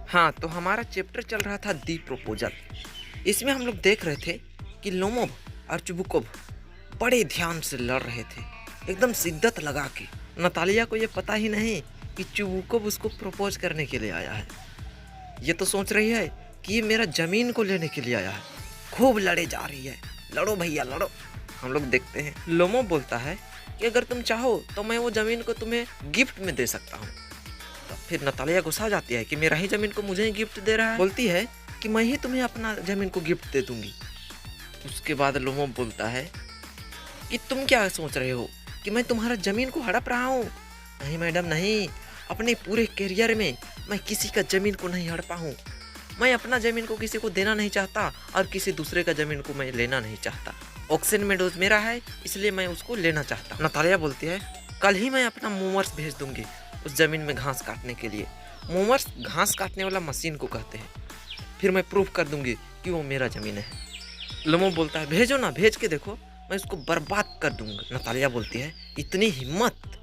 हाँ, तो हमारा चैप्टर चल रहा था दी प्रपोजल। इसमें हम लोग देख रहे थे कि लोमोव और चुबुकोव बड़े ध्यान से लड़ रहे थे, एकदम शिद्दत लगा के। नतालिया को ये पता ही नहीं कि चुबुकोव उसको प्रपोज करने के लिए आया है। ये तो सोच रही है कि ये मेरा ज़मीन को लेने के लिए आया है। खूब लड़े जा रही है, लड़ो भैया लड़ो। हम लोग देखते हैं, लोमोव बोलता है कि अगर तुम चाहो तो मैं वो ज़मीन को तुम्हें गिफ्ट में दे सकता हूँ। तो फिर नतालिया गुस्सा आ जाती है कि मेरा ही ज़मीन को मुझे ही गिफ्ट दे रहा है। बोलती है कि मैं ही तुम्हें अपना ज़मीन को गिफ्ट दे दूंगी। उसके बाद लोमोव बोलता है कि तुम क्या सोच रहे हो कि मैं तुम्हारा ज़मीन को हड़प रहा हूँ? नहीं मैडम नहीं, अपने पूरे करियर में मैं किसी का ज़मीन को नहीं हड़पा हूँ। मैं अपना ज़मीन को किसी को देना नहीं चाहता और किसी दूसरे का ज़मीन को मैं लेना नहीं चाहता। ऑक्शन में डोज मेरा है, इसलिए मैं उसको लेना चाहता हूँ। नतालिया बोलती है कल ही मैं अपना मूवर्स भेज दूंगी उस ज़मीन में घास काटने के लिए। मूवर्स घास काटने वाला मशीन को कहते हैं। फिर मैं प्रूफ कर दूंगी कि वो मेरा ज़मीन है। लोमोव बोलता है भेजो ना, भेज के देखो, मैं उसको बर्बाद कर दूंगा। नतालिया बोलती है इतनी हिम्मत।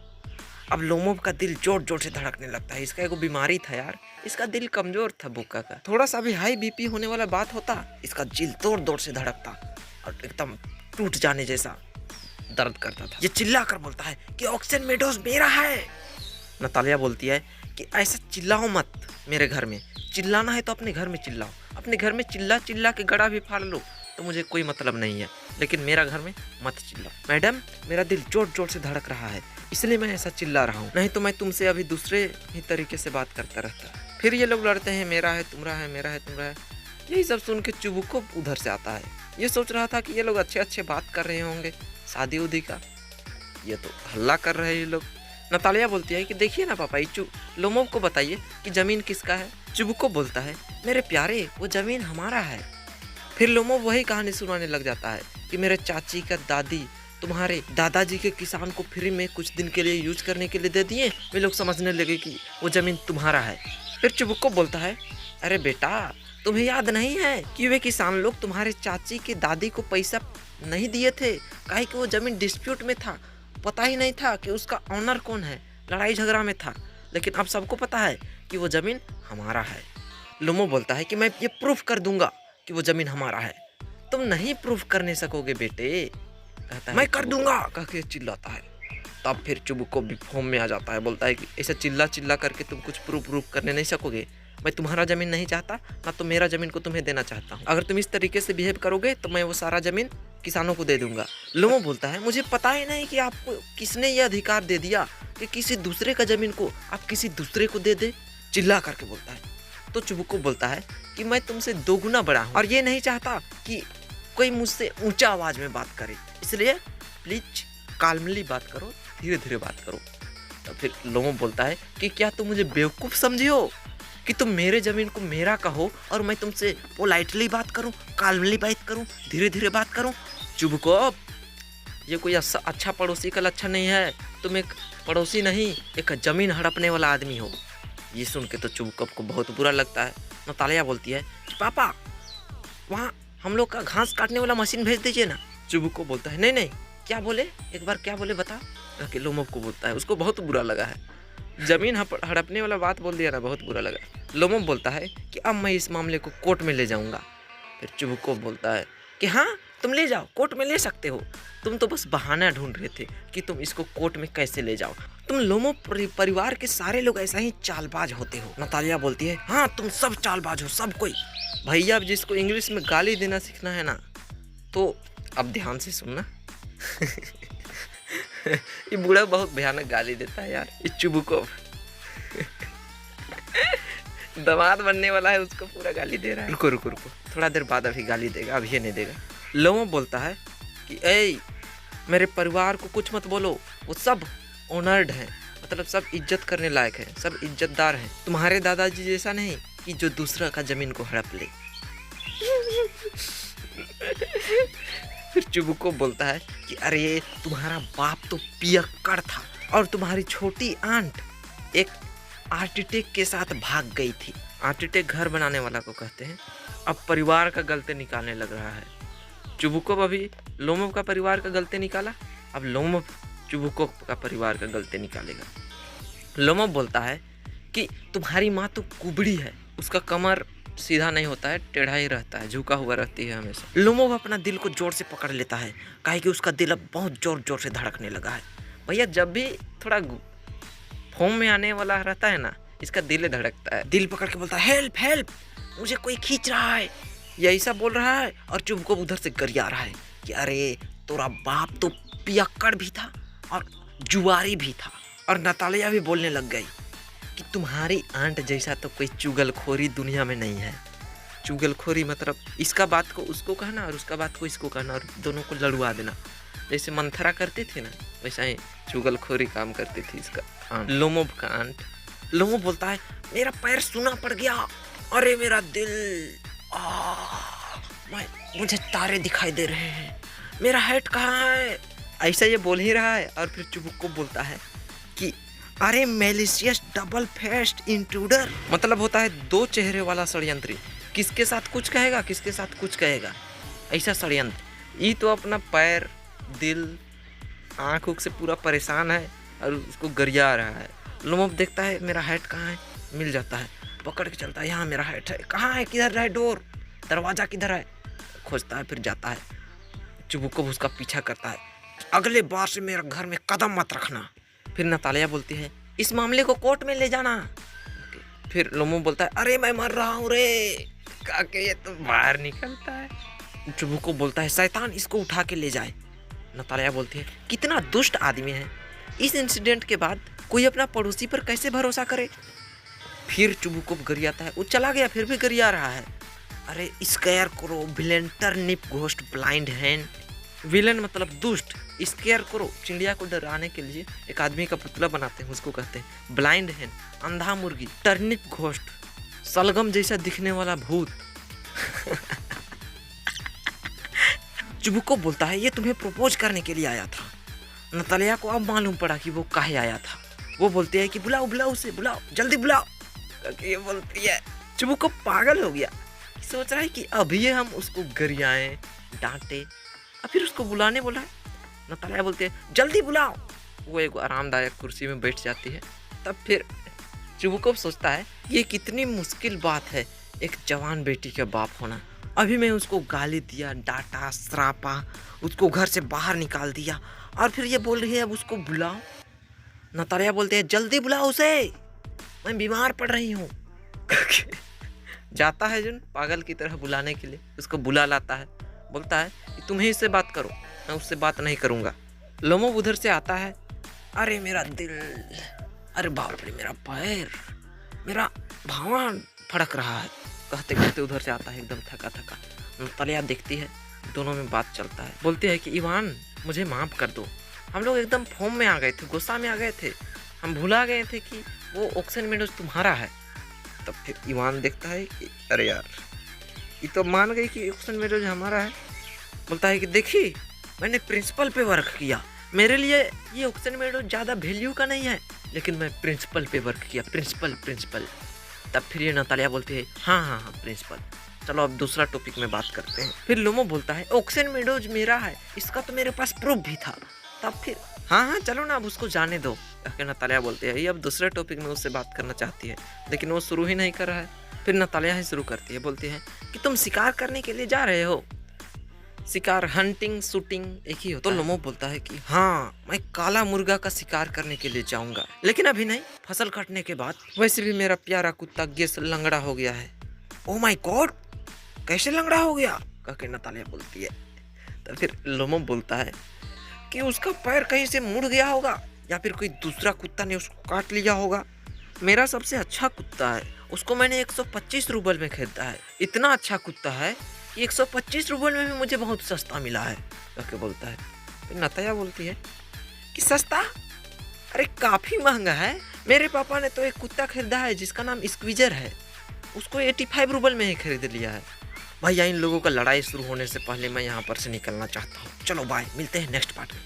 अब लोमोव का दिल जोर जोर से धड़कने लगता है। इसका एगो बीमारी था यार, इसका दिल कमजोर था बुक्का का। थोड़ा सा भी हाई बीपी होने वाला बात होता, इसका दिल जोर जोर से धड़कता और एकदम टूट जाने जैसा दर्द करता था। ये चिल्ला कर बोलता है कि ऑक्सीजन मेडोज मेरा है। नतालिया बोलती है कि ऐसा चिल्लाओ मत मेरे घर में। चिल्लाना है तो अपने घर में चिल्लाओ, अपने घर में चिल्ला चिल्ला के गड़ा भी फाड़ लो तो मुझे कोई मतलब नहीं है, लेकिन मेरा घर में मत चिल्लाओ। मैडम मेरा दिल जोर जोर से धड़क रहा है, इसलिए मैं ऐसा चिल्ला रहा हूँ, नहीं तो मैं तुमसे अभी दूसरे ही तरीके से बात करता रहता। फिर ये लोग लड़ते हैं, मेरा है तुम्हारा है, मेरा है तुम्हारा है। यही सब सुन के चुबुकोव उधर से आता है। ये सोच रहा था कि ये लोग अच्छे अच्छे बात कर रहे होंगे शादी उदी का, ये तो हल्ला कर रहे हैं ये लोग। नतालिया बोलती है कि देखिए ना पापा, लोमोव को बताइए कि ज़मीन किसका है। चुबुकोव बोलता है मेरे प्यारे वो ज़मीन हमारा है। फिर लोमोव वही कहानी सुनाने लग जाता है कि मेरे चाची का दादी तुम्हारे दादाजी के किसान को फ्री में कुछ दिन के लिए यूज करने के लिए दे दिए। वे लोग समझने लगे कि वो ज़मीन तुम्हारा है। फिर चुबुकोव बोलता है अरे बेटा तुम्हें याद नहीं है कि वे किसान लोग तुम्हारे चाची के दादी को पैसा नहीं दिए थे, काहे कि वो ज़मीन डिस्प्यूट में था, पता ही नहीं था कि उसका ऑनर कौन है, लड़ाई झगड़ा में था, लेकिन अब सबको पता है कि वो ज़मीन हमारा है। लोमोव बोलता है कि मैं ये प्रूफ कर दूंगा कि वो ज़मीन हमारा है। तुम नहीं प्रूफ करने सकोगे बेटे, कहता है मैं कर दूंगा कह के चिल्लाता है। तब फिर चुबुकोव भी फोम में आ जाता है, बोलता है कि ऐसा चिल्ला चिल्ला करके तुम कुछ प्रूफ करने नहीं सकोगे। मैं तुम्हारा ज़मीन नहीं चाहता, ना तो मेरा ज़मीन को तुम्हें देना चाहता हूँ। अगर तुम इस तरीके से बिहेव करोगे तो मैं वो सारा ज़मीन किसानों को दे दूंगा। लोमोव बोलता है मुझे पता ही नहीं कि आपको किसने ये अधिकार दे दिया कि किसी दूसरे का ज़मीन को आप किसी दूसरे को दे दे, चिल्ला करके बोलता है। तो चुबुकोव बोलता है कि मैं तुमसे दोगुना बड़ा हूँ और ये नहीं चाहता कि कोई मुझसे ऊंचा आवाज़ में बात करे, इसलिए प्लीज काल्मली बात करो, धीरे धीरे बात करो। तो फिर लोमोव बोलता है कि क्या तुम मुझे बेवकूफ़ समझे हो कि तुम मेरे ज़मीन को मेरा कहो और मैं तुमसे पोलाइटली बात करूं, काल्मली बात करूं, धीरे धीरे बात करूं। चुबुकोव ये कोई अच्छा पड़ोसी का लक्षण नहीं है। तुम एक पड़ोसी नहीं, एक ज़मीन हड़पने वाला आदमी हो। ये सुन के तो चुबुकोव को बहुत बुरा लगता है। नतालिया बोलती है पापा वहाँ हम लोग का घास काटने वाला मशीन भेज दीजिए ना। चुबुकोव बोलता है नहीं नहीं, क्या बोले, एक बार क्या बोले बता, कि लोमोव को बोलता है। उसको बहुत बुरा लगा है, ज़मीन हड़पने वाला बात बोल दिया ना, बहुत बुरा लगा। लोमोव बोलता है कि अब मैं इस मामले को कोर्ट में ले जाऊंगा। फिर चुबुकोव बोलता है कि हाँ तुम ले जाओ, कोर्ट में ले सकते हो, तुम तो बस बहाना ढूंढ रहे थे कि तुम इसको कोर्ट में कैसे ले जाओ। तुम लोमोव परिवार के सारे लोग ऐसा ही चालबाज होते हो। नतालिया बोलती है हाँ तुम सब चालबाज हो, सब कोई। भैया जिसको इंग्लिश में गाली देना सीखना है ना, तो अब ध्यान से सुनना। ये बूढ़ा बहुत भयानक गाली देता है यार, ये चुबुकोव। दामाद बनने वाला है, उसको पूरा गाली दे रहा है। रुको रुको रुको, थोड़ा देर बाद अभी गाली देगा, अभी ये नहीं देगा। लोमोव बोलता है कि ए मेरे परिवार को कुछ मत बोलो, वो सब ऑनर्ड हैं, मतलब सब इज्जत करने लायक हैं, सब इज्जतदार हैं, तुम्हारे दादाजी जैसा नहीं कि जो दूसरा का ज़मीन को हड़प ले। फिर चुबुकोव बोलता है कि अरे तुम्हारा बाप तो पियक्कड़ था और तुम्हारी छोटी आंट एक आर्किटेक्ट के साथ भाग गई थी। आर्किटेक्ट घर बनाने वाला को कहते हैं। अब परिवार का गलते निकालने लग रहा है। चुबुकोव अभी लोमोव का परिवार का गलते निकाला, अब लोमोव चुबुकोव का परिवार का गलते निकालेगा। लोमोव बोलता है कि तुम्हारी माँ तो कुबड़ी है उसका कमर सीधा नहीं होता है, टेढ़ा ही रहता है, झुका हुआ रहती है हमेशा। लोमोव अपना दिल को जोर से पकड़ लेता है, काहे कि उसका दिल अब बहुत जोर जोर से धड़कने लगा है। भैया जब भी थोड़ा फॉर्म में आने वाला रहता है ना, इसका दिल धड़कता है। दिल पकड़ के बोलता है हेल्प हेल्प, मुझे कोई खींच रहा है, ये ऐसा बोल रहा है। और चुबुको उधर से गरिया रहा है कि अरे तोरा बाप तो पियक्कड़ भी था और जुआरी भी था। और नतालिया भी बोलने लग गई कि तुम्हारी आंट जैसा तो कोई चुगलखोरी दुनिया में नहीं है। चुगलखोरी मतलब इसका बात को उसको कहना और उसका बात को इसको कहना और दोनों को लड़वा देना। जैसे मंथरा करती थी ना, वैसा ही चुगलखोरी काम करती थी इसका आंट, लोमोव का आंट। लोमोव बोलता है मेरा पैर सूना पड़ गया, अरे मेरा दिल, मुझे तारे दिखाई दे रहे हैं, मेरा हेड कहाँ है। ऐसा ये बोल ही रहा है। और फिर चुबुको बोलता है कि अरे मैलिशियस डबल फेस्ड इंट्रूडर, मतलब होता है दो चेहरे वाला षड्यंत्री, किसके साथ कुछ कहेगा किसके साथ कुछ कहेगा, ऐसा षड्यंत्र। ये तो अपना पैर, दिल, आँख उख से पूरा परेशान है और उसको गरिया रहा है। लोमोव देखता है मेरा हेड कहाँ है, मिल जाता है, पकड़ के चलता है, यहाँ मेरा हेड है, कहाँ है, किधर है डोर, दरवाज़ा किधर है, खोजता है, फिर जाता है। चुबुको उसका पीछा करता है, अगले बार से मेरा घर में कदम मत रखना। फिर नतालिया बोलती है इस मामले को कोर्ट में ले जाना। फिर लोमोव बोलता है अरे मैं मर रहा हूँ रे, काके ये तो बाहर निकलता है। चुबुको बोलता है शैतान इसको उठा के ले जाए। नतालिया बोलती है कितना दुष्ट आदमी है, इस इंसिडेंट के बाद कोई अपना पड़ोसी पर कैसे भरोसा करे। फिर चुबुको गरियाता है, वो चला गया फिर भी गरिया रहा है। अरे स्केयर करो villain turnip ghost blind hand, villain मतलब दुष्ट, स्केयर करो चिड़िया को डराने के लिए एक आदमी का पुतला बनाते हैं, उसको कहते हैं ब्लाइंड हैंड, अंधा मुर्गी, टर्निप घोस्ट, सलगम जैसा दिखने वाला भूत। चुबुको बोलता है ये तुम्हें प्रपोज करने के लिए आया था। नतालिया को अब मालूम पड़ा कि वो काहे आया था। वो बोलती है कि बुलाओ बुलाओ उसे, बुलाओ जल्दी बुलाओ। ये बोलती है, चुबुको पागल हो गया, सोच रहा है कि अभी हम उसको गरियाएं, डांटे और फिर उसको बुलाने बोला है। नतालिया बोलती है जल्दी बुलाओ। वो एक आरामदायक कुर्सी में बैठ जाती है। तब फिर चुबुको सोचता है ये कितनी मुश्किल बात है एक जवान बेटी का बाप होना। अभी मैं उसको गाली दिया, डांटा, श्रापा, उसको घर से बाहर निकाल दिया और फिर ये बोल रही है अब उसको बुलाओ। नतालिया बोलते हैं जल्दी बुलाओ उसे, मैं बीमार पड़ रही हूँ। जाता है जुन पागल की तरह बुलाने के लिए, उसको बुला लाता है, बोलता है कि तुम ही इससे बात करो, मैं उससे बात नहीं करूँगा। लोमोव उधर से आता है, अरे मेरा दिल, अरे बाप रे मेरा पैर, मेरा भावन फड़क रहा है, कहते कहते उधर से आता है एकदम थका थका। नतालिया देखती है, दोनों में बात चलता है, बोलती है कि इवान मुझे माफ़ कर दो, हम लोग एकदम फॉर्म में आ गए थे, गुस्सा में आ गए थे, हम भुला गए थे कि वो ऑक्सन मेडोज तुम्हारा है। तब फिर इवान देखता है कि अरे यार ये तो मान गई कि ऑक्सन मेडोज हमारा है। बोलता है कि देखिए मैंने प्रिंसिपल पे वर्क किया, मेरे लिए ये ऑक्सन मेडोज ज़्यादा वैल्यू का नहीं है, लेकिन मैं प्रिंसिपल पे वर्क किया, प्रिंसिपल। तब फिर ये नतालिया बोलती है हाँ प्रिंसिपल, चलो अब दूसरा टॉपिक में बात करते हैं। फिर लोमोव बोलता है ऑक्सन मेडोज मेरा है, इसका तो मेरे पास प्रूफ भी था। तब फिर हाँ चलो ना अब उसको जाने दो। नतालिया बोलती है ये अब दूसरे टॉपिक में उससे बात करना चाहती है, लेकिन वो शुरू ही नहीं कर रहा है। फिर नतालिया ही शुरू करती है, बोलती है कि तुम शिकार करने के लिए जा रहे हो। शिकार हंटिंग शूटिंग एक ही होता है। तो लोमोव बोलता है कि हाँ मैं काला मुर्गा का शिकार करने के लिए जाऊंगा, लेकिन अभी नहीं, फसल काटने के बाद। वैसे भी मेरा प्यारा कुत्ता गेस लंगड़ा हो गया है। ओह माय गॉड, कैसे लंगड़ा हो गया, कहकर नतालिया बोलती है। तो फिर लोमोव बोलता है कि उसका पैर कहीं से मुड़ गया होगा या फिर कोई दूसरा कुत्ता ने उसको काट लिया होगा। मेरा सबसे अच्छा कुत्ता है, उसको मैंने 125 रूबल में खरीदा है, इतना अच्छा कुत्ता है कि 125 रूबल में भी मुझे बहुत सस्ता मिला है, कहके बोलता है। फिर नतालिया बोलती है कि सस्ता, अरे काफ़ी महंगा है, मेरे पापा ने तो एक कुत्ता खरीदा है जिसका नाम स्क्वीजर है, उसको 85 रूबल में ही खरीद लिया है। भैया इन लोगों का लड़ाई शुरू होने से पहले मैं यहाँ पर से निकलना चाहता हूँ, चलो बाय, मिलते हैं नेक्स्ट पार्ट में।